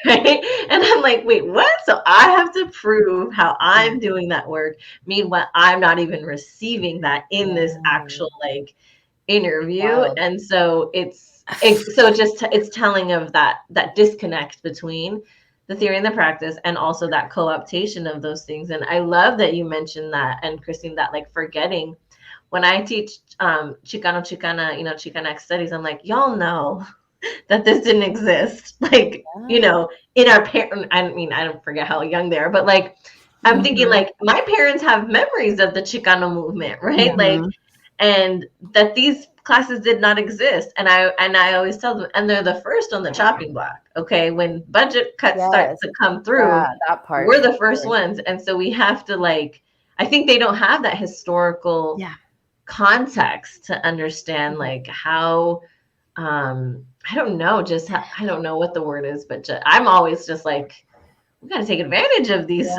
Right? And I'm like, wait, what? So I have to prove how I'm doing that work. Meanwhile, I'm not even receiving that in this actual like interview. And so it's telling of that disconnect between the theory and the practice, and also that co-optation of those things. And I love that you mentioned that, and Christine, that like forgetting. When I teach Chicana, Chicanx studies, I'm like, y'all know that this didn't exist. Like, in our parent, I mean, I don't forget how young they are, but like, I'm thinking like my parents have memories of the Chicano movement, right? Like, and that these classes did not exist. And I always tell them, and they're the first on the chopping block. Okay. When budget cuts start to come through, that part, we're the first ones. And so we have to like, I think they don't have that historical context to understand like how, I don't know, I don't know what the word is, but I'm always just like, we got to take advantage of these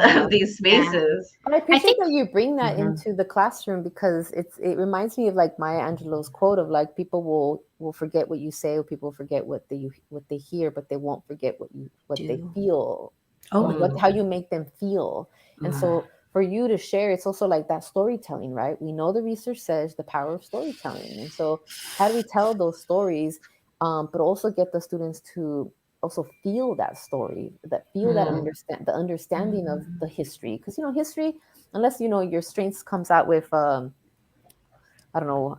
spaces. But I appreciate that you bring that into the classroom, because it reminds me of like Maya Angelou's quote of like, people will forget what you say, or people forget what they hear, but they won't forget what they feel, how you make them feel. And so for you to share, it's also like that storytelling, right? We know the research says the power of storytelling, and so how do we tell those stories, but also get the students to also feel that story, that understanding of the history. Because history, unless your strengths comes out with I don't know,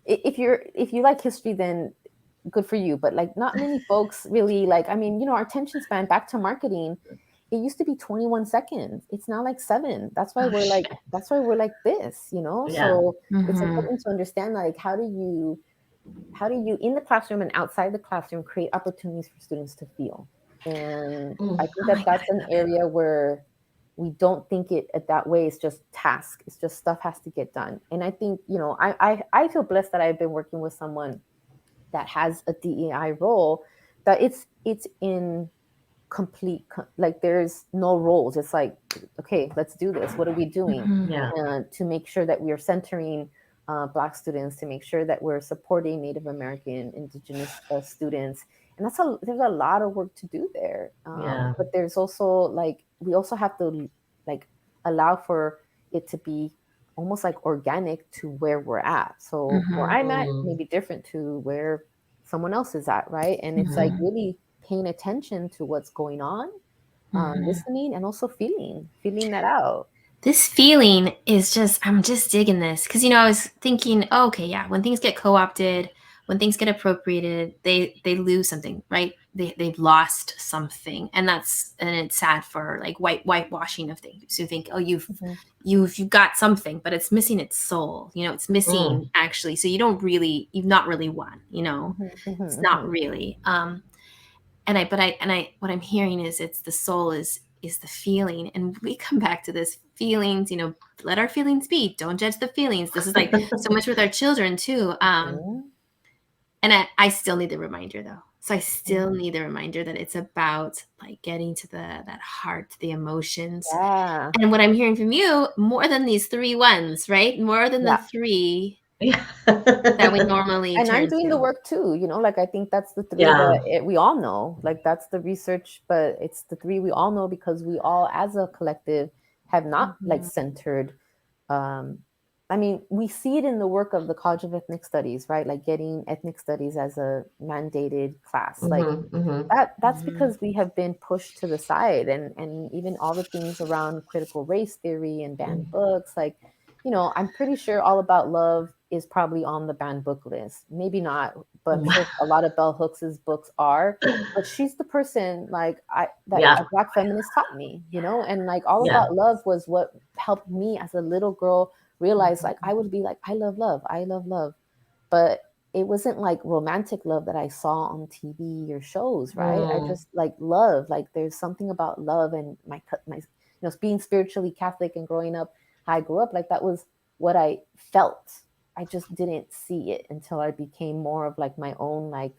if you like history, then good for you. But like, not many folks really like, I mean, our attention span, back to marketing, it used to be 21 seconds. It's now like 7. That's why we're like this, so it's important to understand like, how do you in the classroom and outside the classroom create opportunities for students to feel. And I think that's an area where we don't think it that way. It's just task. It's just stuff has to get done. And I think, I feel blessed that I've been working with someone that has a DEI role, that it's in complete, like there's no roles. It's like, okay, let's do this. What are we doing? To make sure that we are centering Black students, to make sure that we're supporting Native American, Indigenous students. And there's a lot of work to do there. But there's also like, we also have to like allow for it to be almost like organic to where we're at. So where I'm at may be different to where someone else is at, right? And it's like really paying attention to what's going on, listening, and also feeling that out. This feeling is just, I'm just digging this. Because, I was thinking, when things get co-opted, when things get appropriated, they lose something, right? They've lost something. And it's sad for like whitewashing of things. So you think, oh, you've got something, but it's missing its soul. It's missing actually. So you've not really won, it's not really. What I'm hearing is it's the soul is the feeling. And we come back to this feelings, let our feelings be, don't judge the feelings. This is like so much with our children too. And I still need the reminder though. So I still need the reminder that it's about like getting to that heart, the emotions. And what I'm hearing from you, more than these 3 ones, right? More than the 3, Yeah. that we normally And I'm turn doing the to. work too, like I think that's the three Yeah. that we all know. Like that's the research, but it's the three we all know because we all, as a collective, have not like centered. Um, I mean, we see it in the work of the College of Ethnic Studies, right? Like getting ethnic studies as a mandated class, like that's because we have been pushed to the side, and even all the things around critical race theory and banned books, like, I'm pretty sure All About Love is probably on the banned book list. Maybe not, but I'm sure a lot of Bell Hooks's books are. But she's the person like that Yeah. a Black feminist taught me, and like All Yeah. About Love was what helped me as a little girl realize, like, I would be like, I love love, but it wasn't like romantic love that I saw on TV or shows, right? I just like love, like there's something about love, and my being spiritually Catholic and growing up how I grew up, like that was what I felt. I just didn't see it until I became more of like my own, like,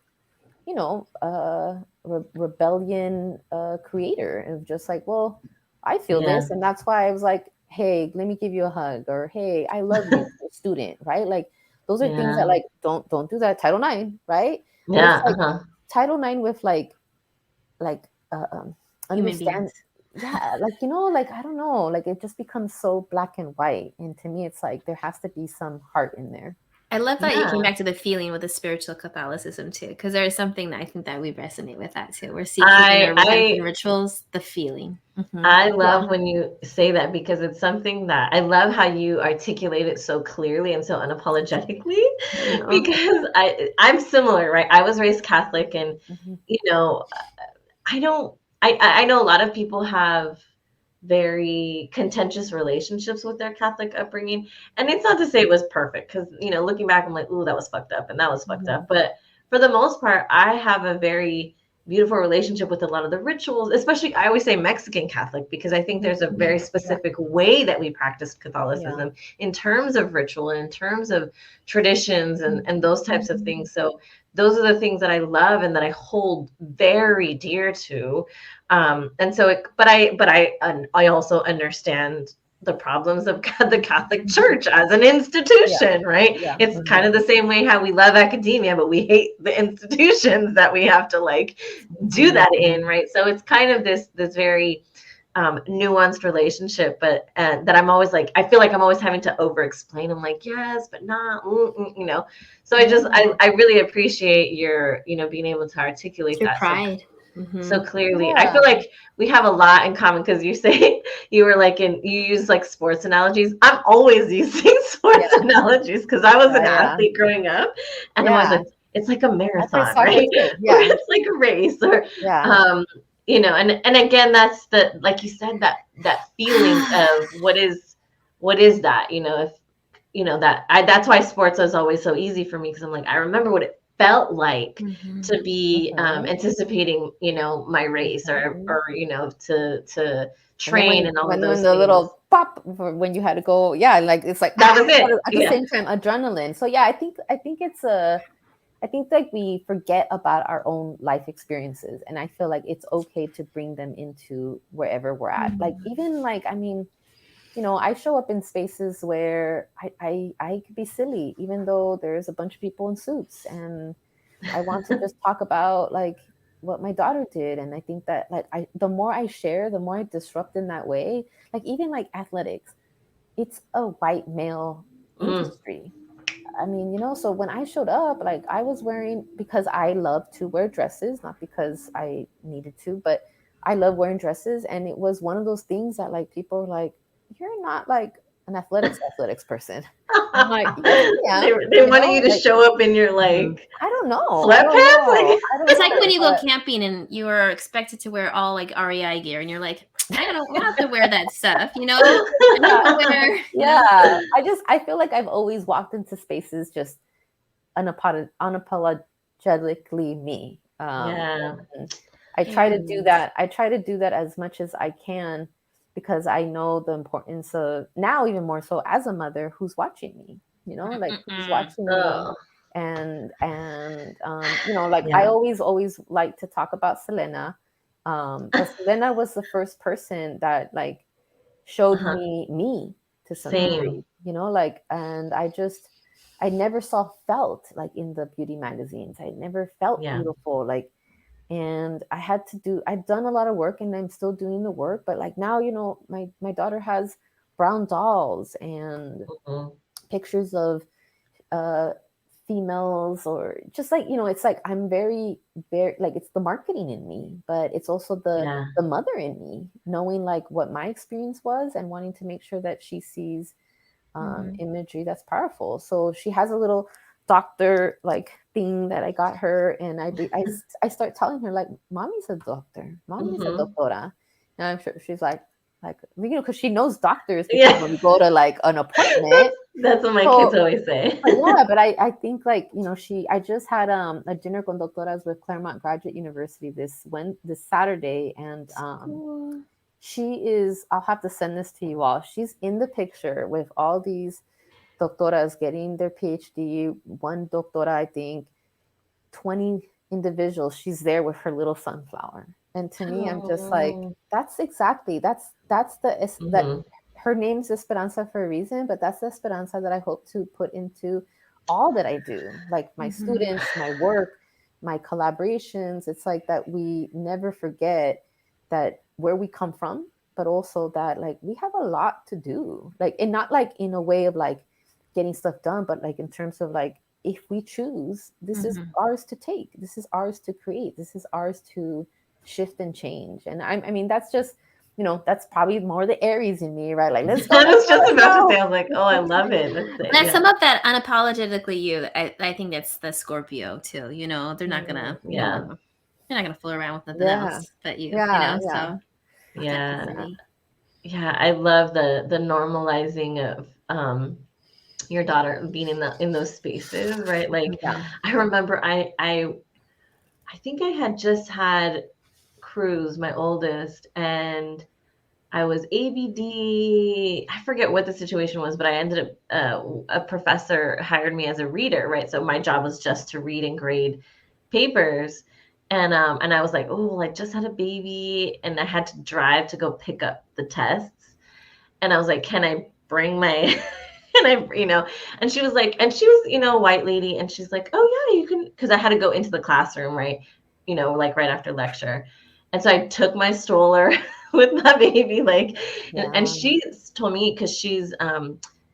rebellion creator of just like, well, I feel Yeah. this, and that's why I was like, hey, let me give you a hug, or hey, I love you, student, right? Like those are things that, Yeah. like, don't do that. Title IX, right? But it's Yeah. like Title IX with like Human understand, beings. yeah, like, like, I don't know, like it just becomes so black and white, and to me it's like there has to be some heart in there. I love that you came Yeah. back to the feeling with the spiritual Catholicism too, because there is something that I think that we resonate with that too. We're seeking in our redemption rituals the feeling. I love when you say that, because it's something that I love how you articulate it so clearly and so unapologetically, because I'm similar, right? I was raised Catholic, and you know, I know a lot of people have very contentious relationships with their Catholic upbringing. And it's not to say it was perfect, because, looking back, I'm like, ooh, that was fucked up and that was fucked up. But for the most part, I have a very beautiful relationship with a lot of the rituals, especially I always say Mexican Catholic, because I think there's a very specific way that we practice Catholicism in terms of ritual and in terms of traditions and those types of things. So those are the things that I love and that I hold very dear to. And so, I also understand the problems of the Catholic Church as an institution, right? It's kind of the same way how we love academia, but we hate the institutions that we have to like do that in, right? So it's kind of this very nuanced relationship, but that I'm always like, I feel like I'm always having to over explain. I'm like, yes, but not, So I really appreciate your, being able to articulate Your that pride. so clearly. I feel like we have a lot in common, because you say you were like you use like sports analogies. I'm always using sports analogies, because I was an athlete growing up, and I'm always like, it's like a marathon, right? It's like a race, or and again, that's the, like you said, that feeling of what is that, if that's why sports is always so easy for me, because I'm like, I remember what it felt like to be anticipating, my race, or to train and all of those when the things. little pop when you had to go, like it's like That was it. at the same time adrenaline. So I think it's I think like we forget about our own life experiences, and I feel like it's okay to bring them into wherever we're at. Like even like, I mean, I show up in spaces where I could be silly, even though there's a bunch of people in suits, and I want to just talk about like what my daughter did. And I think that like the more I share, the more I disrupt in that way. Like even like athletics, it's a white male industry. I mean, so when I showed up, like I was wearing, because I love to wear dresses, not because I needed to, but I love wearing dresses. And it was one of those things that like people were like, you're not like an athletics person. I'm like, yes, I am. They wanted you to like, show up in your like I don't know. sweatpants. Like, it's like when you go camping and you are expected to wear all like REI gear, and you're like, I don't have to wear that stuff, I I feel like I've always walked into spaces just unapologetically me. I try to do that. I try to do that as much as I can, because I know the importance of, now even more so as a mother who's watching me, like who's watching me. And like I always like to talk about Selena. But Selena was the first person that like showed me to some degree, like, and I just I never saw felt like in the beauty magazines. I never felt beautiful. Like, and I've done a lot of work and I'm still doing the work, but like now, you know, my daughter has brown dolls and pictures of females, or just like, you know, it's like I'm very like, it's the marketing in me, but it's also the mother in me, knowing like what my experience was and wanting to make sure that she sees imagery that's powerful. So she has a little doctor like thing that I got her, and I start telling her like, mommy's a doctor, mommy's a doctora, and I'm sure she's like, you know, because she knows doctors, because when we go to like an appointment, that's what my kids always say. But I think like, you know, I just had a dinner con doctoras with Claremont Graduate University this Saturday, and she is, I'll have to send this to you all. She's in the picture with all these doctoras getting their PhD. One doctora, I think 20 individuals, she's there with her little sunflower. And to me, I'm just like, that's that her name's Esperanza for a reason, but that's the Esperanza that I hope to put into all that I do, like my students, my work, my collaborations. It's like that we never forget that where we come from, but also that like we have a lot to do, like, and not like in a way of like getting stuff done, but like in terms of like, if we choose, this is ours to take, this is ours to create, this is ours to shift and change. And I mean, that's just, you know, that's probably more the Aries in me, right? Like, let's go. I was just about to say, I was like, oh, I love it. That's some of that unapologetically you. I think that's the Scorpio too. You know, they're not gonna, you know, they're not gonna fool around with nothing else but you. You know, so I love the normalizing of your daughter being in those spaces, right? Like, I remember I think I had just had Cruz, my oldest, and I was ABD. I forget what the situation was, but I ended up, a professor hired me as a reader, right? So my job was just to read and grade papers. And I was like, oh, well, I just had a baby and I had to drive to go pick up the tests. And I was like, can I bring my, and I, you know, and she was like, and she was, you know, a white lady. And she's like, oh yeah, you can, because I had to go into the classroom, right? You know, like right after lecture. And so I took my stroller with my baby, like, and she told me, because she's,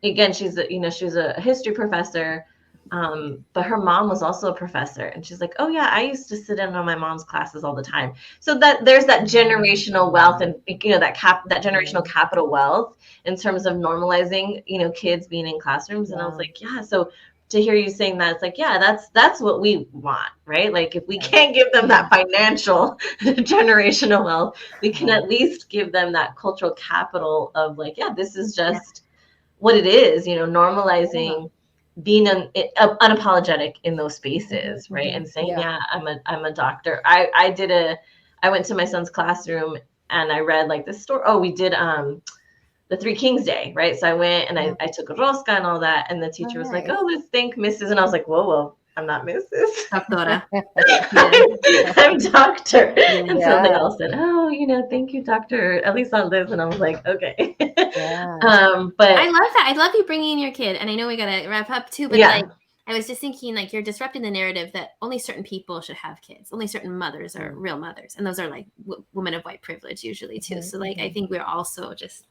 again, she's a history professor, but her mom was also a professor, and she's like, oh yeah, I used to sit in on my mom's classes all the time. So that there's that generational wealth, and you know, that generational capital wealth in terms of normalizing, you know, kids being in classrooms. And I was like, yeah, so to hear you saying that, it's like, yeah, that's what we want, right? Like, if we can't give them that financial generational wealth, we can at least give them that cultural capital of like, yeah, this is just what it is, you know, normalizing being unapologetic in those spaces, right? And saying, yeah, I'm a doctor. I went to my son's classroom and I read like this story. Oh, we did the Three Kings Day, right? So I went and I took a rosca and all that, and the teacher was like, oh, let's thank Mrs. And I was like, whoa, I'm not Mrs. Doctora. I'm doctor. And so they all said, oh, you know, thank you, doctor, at least on this. And I was like, okay. But I love that. I love you bringing in your kid. And I know we got to wrap up too, but like, I was just thinking, like, you're disrupting the narrative that only certain people should have kids. Only certain mothers are real mothers. And those are like women of white privilege usually too. So like, I think we're also just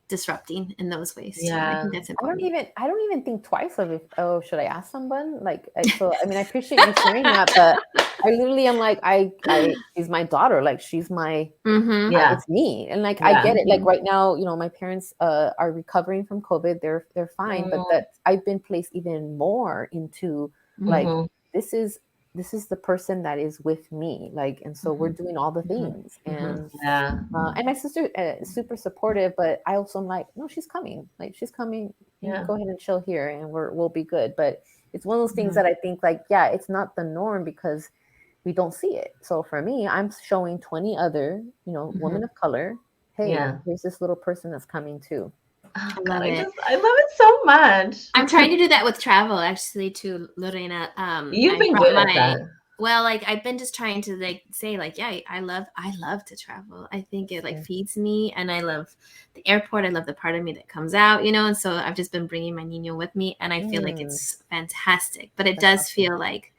disrupting in those ways too. I think that's important. I don't even think twice of it. Oh, should I ask someone? Like, so I mean, I appreciate you sharing that, but I literally am like, she's my daughter. Like, she's my, it's me. And like, I get it. Like right now, you know, my parents are recovering from COVID. They're fine, but that I've been placed even more into like, this is the person that is with me, like, and so we're doing all the things, and my sister is super supportive, but I also am like, no, she's coming, you go ahead and chill here and we'll be good. But it's one of those things that I think like, it's not the norm because we don't see it. So for me, I'm showing 20 other, you know, women of color, hey, here's this little person that's coming too. Oh, God, I love it so much. I'm trying to do that with travel, actually, too, Lorena. You've been good at that. Well, like I've been just trying to like say like, yeah, I love to travel. I think it like feeds me, and I love the airport. I love the part of me that comes out, you know. And so I've just been bringing my niño with me, and I feel like it's fantastic. But it does feel like,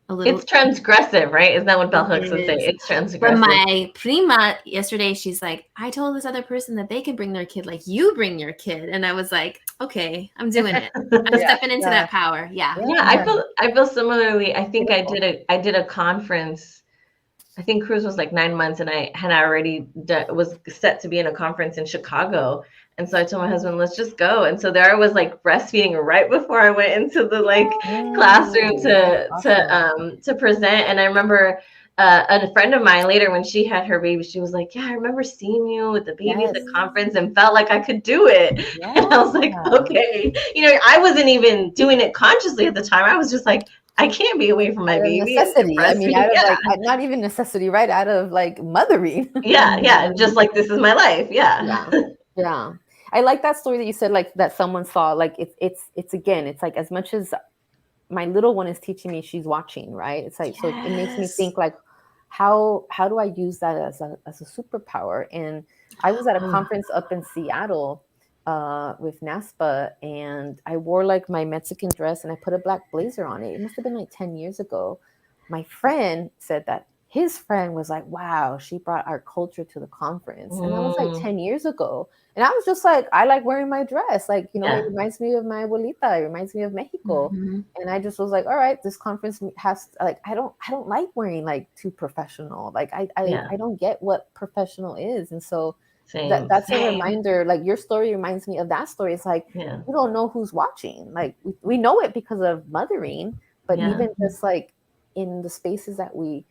a little. It's transgressive, right? Isn't that what bell hooks would say? It's transgressive. But my prima yesterday, she's like, I told this other person that they could bring their kid, like you bring your kid, and I was like, okay, I'm doing it. I'm stepping into that power. Yeah. I feel similarly. I think I did a conference. I think cruise was like 9 months, and I had already was set to be in a conference in Chicago. And so I told my husband, let's just go. And so there I was like breastfeeding right before I went into the like classroom to present. And I remember a friend of mine later, when she had her baby, she was like, yeah, I remember seeing you with the baby at the conference and felt like I could do it. And I was like, okay. You know, I wasn't even doing it consciously at the time. I was just like, I can't be away from my baby. Necessity. I mean, out of like, not even necessity, right? Out of like mothering. Yeah. Just like, this is my life. Yeah. I like that story that you said, like that someone saw, like it's again, it's like as much as my little one is teaching me, she's watching, right? It's like, so it makes me think like, how do I use that as a superpower? And I was at a conference up in Seattle with NASPA, and I wore like my Mexican dress and I put a black blazer on it. It must have been like 10 years ago. My friend said that his friend was like, wow, she brought our culture to the conference. And that was like 10 years ago. And I was just like, I like wearing my dress. Like, you know, it reminds me of my abuelita. It reminds me of Mexico. And I just was like, all right, this conference has like, I don't like wearing like too professional. Like I don't get what professional is. And so that's a reminder. Like your story reminds me of that story. It's like, we don't know who's watching. Like we know it because of mothering, but even just like in the spaces that we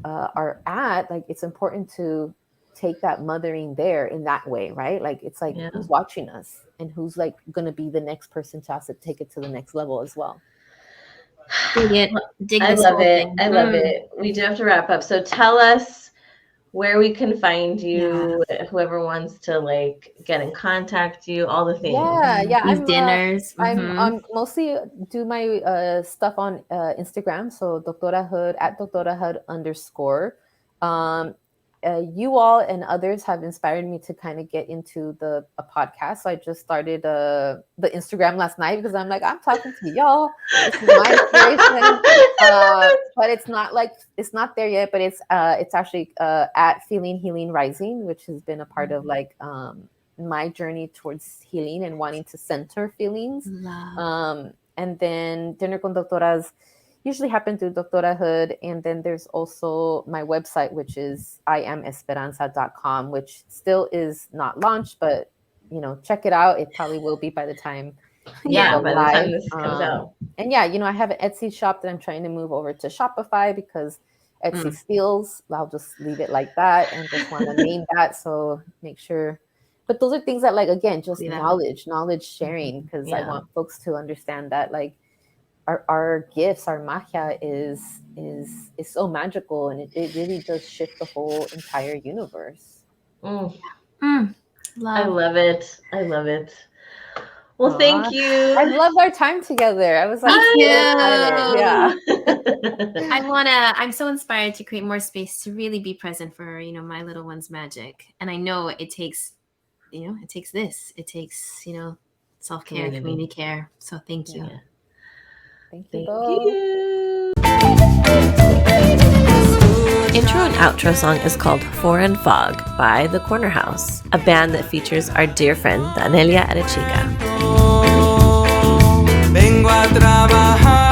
are at, like it's important to take that mothering there in that way, right? Like it's like who's watching us and who's like going to be the next person to have to take it to the next level as well. I love it. We do have to wrap up. So tell us where we can find you, whoever wants to like get in contact you, all the things. These dinners. I'm mostly do my stuff on Instagram. So Doctorahood at Doctorahood_. You all and others have inspired me to kind of get into a podcast. So I just started the Instagram last night because I'm like, I'm talking to y'all. This is my inspiration. But it's not there yet, but it's actually at Feeling Healing Rising, which has been a part of like my journey towards healing and wanting to center feelings. And then Dinner con Doctoras usually happen through Doctorahood. And then there's also my website, which is iamesperanza.com, which still is not launched, but you know, check it out. It probably will be by the time by the time this comes out. And you know, I have an Etsy shop that I'm trying to move over to Shopify because Etsy steals. I'll just leave it like that and just want to name that. So make sure. But those are things that, like, again, just knowledge sharing, because I want folks to understand that, like, our gifts, our magia is so magical, and it really does shift the whole entire universe. I love it. Well, thank you. I loved our time together. I was like, I'm so inspired to create more space to really be present for, you know, my little one's magic. And I know it takes self-care, community care. So thank you. Thank you. Intro and outro song is called Foreign Fog by The Corner House, a band that features our dear friend, Danelia Arechiga. Vengo a trabajar.